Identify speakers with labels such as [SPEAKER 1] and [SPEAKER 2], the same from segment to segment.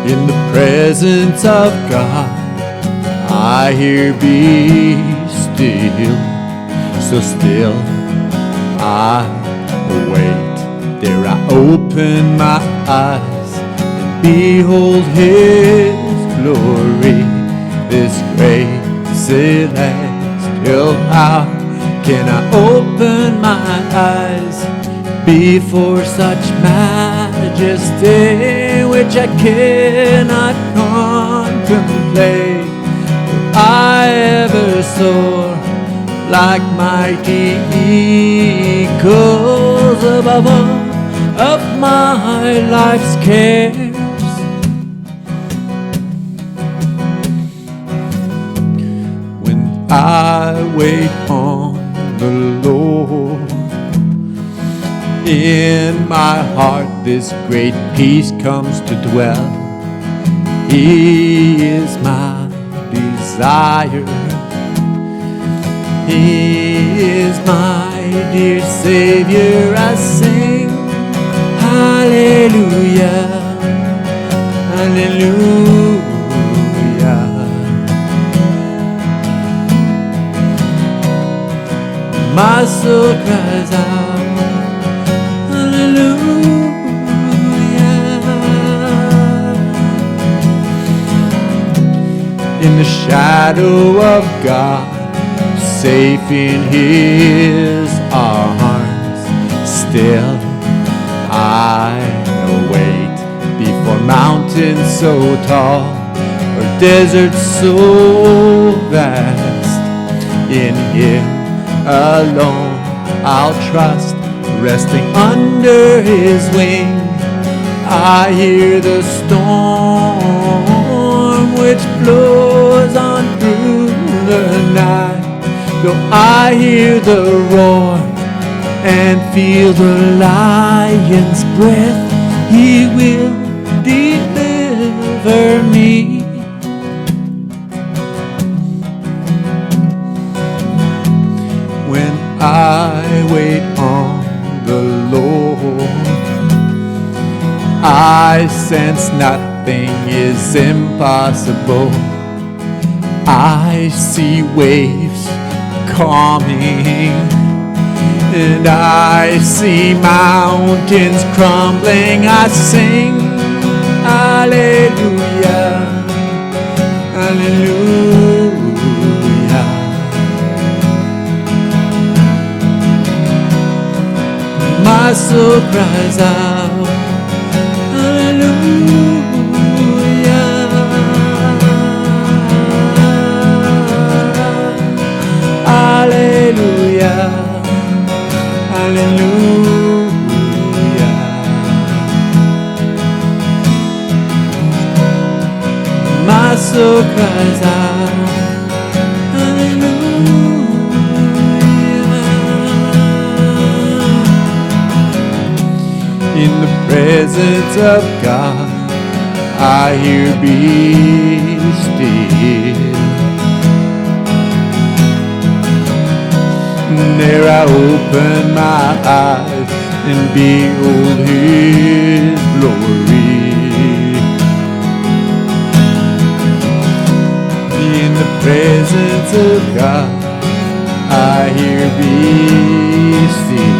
[SPEAKER 1] In the presence of God, I hear be still. So still I wait. There I open my eyes and behold His glory. This great celestial, how can I open my eyes before such majesty, which I cannot contemplate? Will I ever soar like mighty eagles above all of my life's cares? When I wait on the Lord, in my heart this great peace comes to dwell. He is my desire. He is my dear Savior. I sing hallelujah, hallelujah. My soul cries out hallelujah. In the shadow of God, safe in His arms, still I await before mountains so tall or deserts so vast. In Him alone I'll trust, resting under His wing. I hear the storm which blows on through the night, though I hear the roar and feel the lion's breath, He will deliver me. When I wait on the Lord, I sense nothing is impossible. I see waves calming, and I see mountains crumbling. I sing hallelujah, hallelujah. My soul cries out hallelujah. Hallelujah, hallelujah. My soul cries out hallelujah. In the presence of God, I hear be still. There I open my eyes and behold His glory. In the presence of God, I hear be still.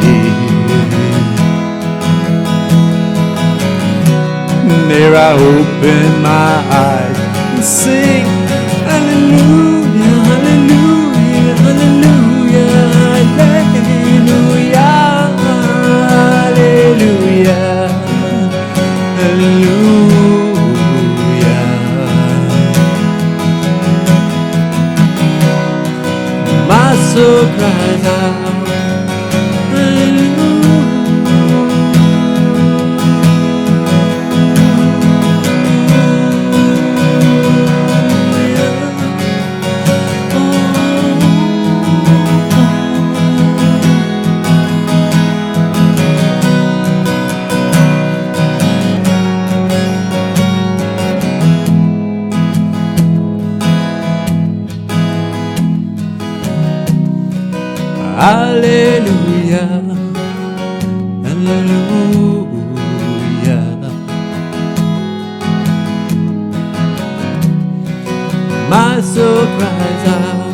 [SPEAKER 1] There I open my eyes and sing hallelujah, hallelujah, hallelujah, hallelujah, hallelujah, hallelujah. My soul cries out hallelujah, hallelujah. My soul cries out.